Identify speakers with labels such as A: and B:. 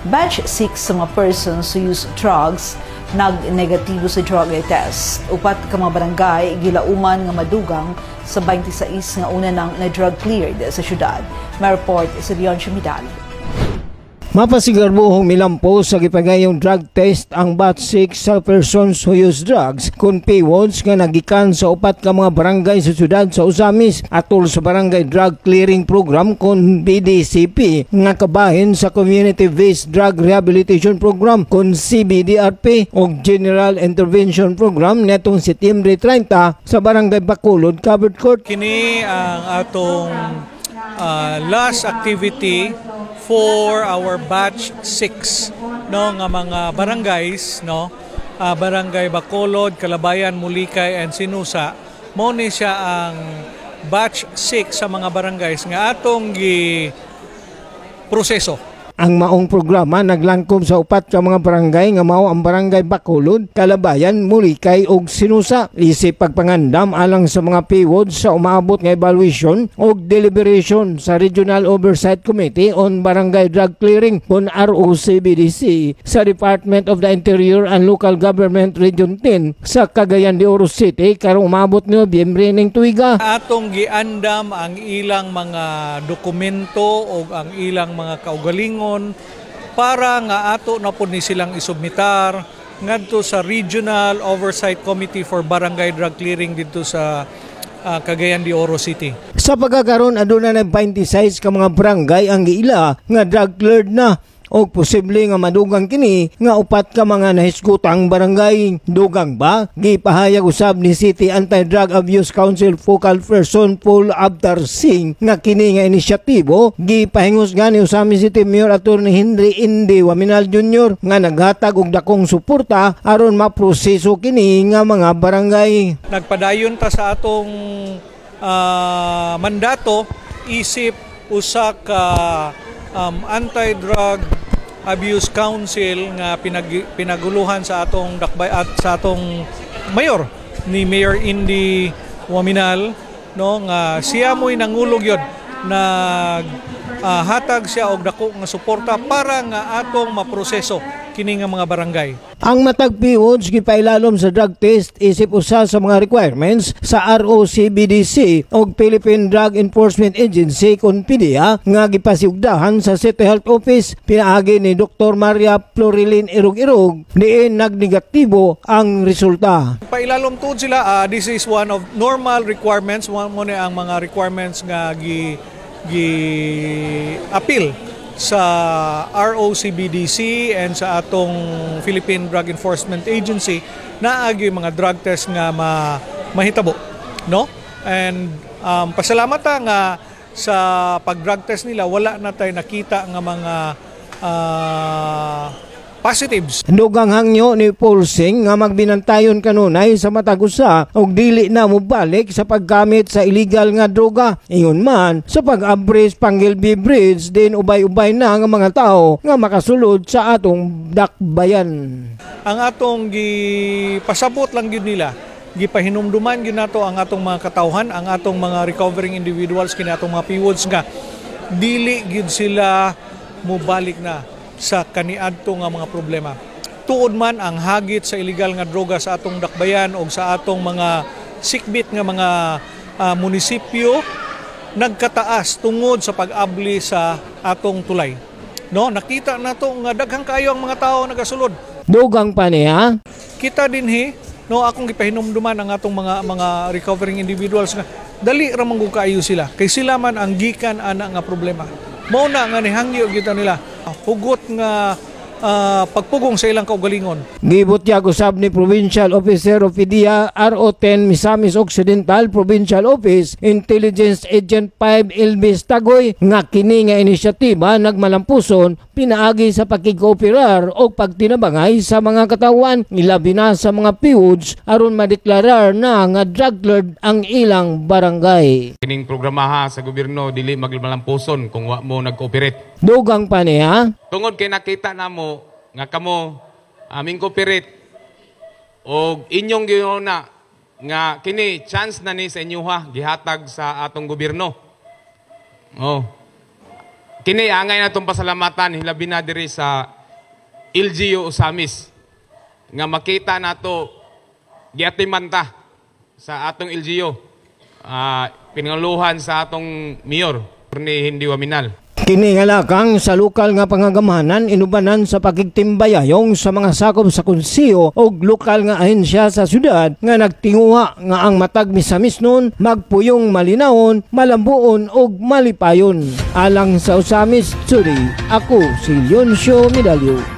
A: Batch 6 sa mga persons who use drugs nag-negatibo sa drug test. Upat ka mga barangay gilauman nga madugang sa 26 nga una nang na-drug cleared sa syudad. May report sa Leon Chumidal.
B: Mapasigarbuhong milampos sa gipagayong drug test ang batch 6 sa persons who use drugs kung paywards nga nagikan sa upat ka mga barangay sa syudad sa Usamis atol sa Barangay Drug Clearing Program kung BDCP nga kabahin sa Community Based Drug Rehabilitation Program kung CBDRP o General Intervention Program netong Setyembre 30 sa Barangay Bacolod, Covered Court.
C: Kini ang atong last activity for our batch 6 no nga mga barangays no, Barangay Bacolod, Calabayan, Mulikay and Sinusa. Mao ni siya ang batch 6 sa mga barangays nga atong gi proseso.
B: Ang maong programa naglangkob sa upat ka mga barangay nga mao ang Barangay Bacolod, Calabayan, Mulikay ug Sinusa. Isip pagpangandam alang sa mga paywards sa umaabot nga evaluation ug deliberation sa Regional Oversight Committee on Barangay Drug Clearing on ROCBDC sa Department of the Interior and Local Government Region 10 sa Cagayan de Oro City karong umabot ni Nobyembre ning tuiga.
C: Atong giandam ang ilang mga dokumento ug ang ilang mga kaugalingon para nga ato na po ni silang isubmitar ngadto sa Regional Oversight Committee for Barangay Drug Clearing dito sa Cagayan de Oro City.
B: Sa pagkakaroon aduna na 26 ka mga barangay ang giila nga drug cleared na o posible nga madugang kini nga upat ka mga nahisgutang barangay. Dugang ba? Gipahayag usab ni City Anti-Drug Abuse Council Focal Person Paul Abtar Singh nga kini nga inisyatibo gipahingos gani Usami City Mayor Attorney Henry Indi Waminal Jr. nga naghatag og dakong suporta aron maproseso kini nga mga barangay.
C: Nagpadayon ta sa atong mandato isip usa ka Anti-Drug Abuse Council nga pinaguluhan sa atong dakbay at sa atong mayor ni Mayor Indi Waminal no nga siya mo'y nangulog yun hatag siya og dako nga suporta para nga atong maproseso kini nga mga barangay.
B: Ang matag paywards gipailalom sa drug test isip usa sa mga requirements sa ROCBDC og Philippine Drug Enforcement Agency kon PDEA nga gipasiugdahan sa City Health Office. Pinaagi ni Dr. Maria Florilin Irog-Irog diin nagnegatibo ang resulta.
C: Pailalom tuod sila, this is one of normal requirements, mo na ang mga requirements nga appeal sa ROCBDC and sa atong Philippine Drug Enforcement Agency na agi mga drug test nga mahitabo no, and pasalamat nga sa pag-drug test nila wala na tayo nakita nga mga positives.
B: Dugang hangyo ni Paul Singh nga magbinantayon kanunay sa matagusa og dili na mobalik sa paggamit sa illegal nga droga. Ingon man sa pag-abris Panggilby Bridge din ubay-ubay na nga mga tao nga makasulod sa atong dakbayan.
C: Ang atong gipasabot lang gyud nila, gipahinumduman gyud nato ang atong mga katawhan, ang atong mga recovering individuals kini atong mga paywards nga dili gyud sila mobalik na sa kaniadto nga mga problema. Tuod man ang hagit sa illegal nga droga sa atong dakbayan o sa atong mga sikbit nga mga munisipyo nagkataas tungod sa pag-abli sa atong tulay. No, nakita nato nga daghang kaayo ang mga tao nagasulod.
B: Dugang pa niya.
C: Kita dinhi no akong gipahinumduman ang atong mga recovering individuals nga dali ra man kaayo sila kay sila man ang gikan ana nga problema. Mao na nga nihangyo kita nila hugot nga pagpugong sa ilang kaugalingon.
B: Gibutyag usab ni Provincial Officer of PDEA RO10 Misamis Occidental Provincial Office Intelligence Agent 5 Elvis Tagoy nga kini nga inisyatiba nagmalampuson pinaagi sa pakikooperar o pagtinabangay sa mga katawan ilabi na sa mga paywards aron madeklarar na nga drug lord ang ilang barangay.
D: Kining programaha sa gobyerno dili magmalampuson kung wa mo nag-cooperate.
B: Dugang pa niya.
D: Tungod kay nakita namo nga kamo aming cooperate o inyong gihuna nga kini chance na ni sa inyo ha gihatag sa atong gobyerno. Oh. kini angay natong pasalamatan hilabi na diri sa LGU Usamis nga makita nato giatimanta sa atong LGU pinanguluhan sa atong mayor ni Hindi Waminal.
B: Kini nga lakang sa lokal nga pangagamahanan inubanan sa pagigtimbayayong sa mga sakop sa konseho o lokal nga ahensya sa syudad nga nagtinguha nga ang matag misamis nun magpuyong malinawon, malambuon o malipayon. Alang sa Usamis, Suri, ako si Leoncio Medalio.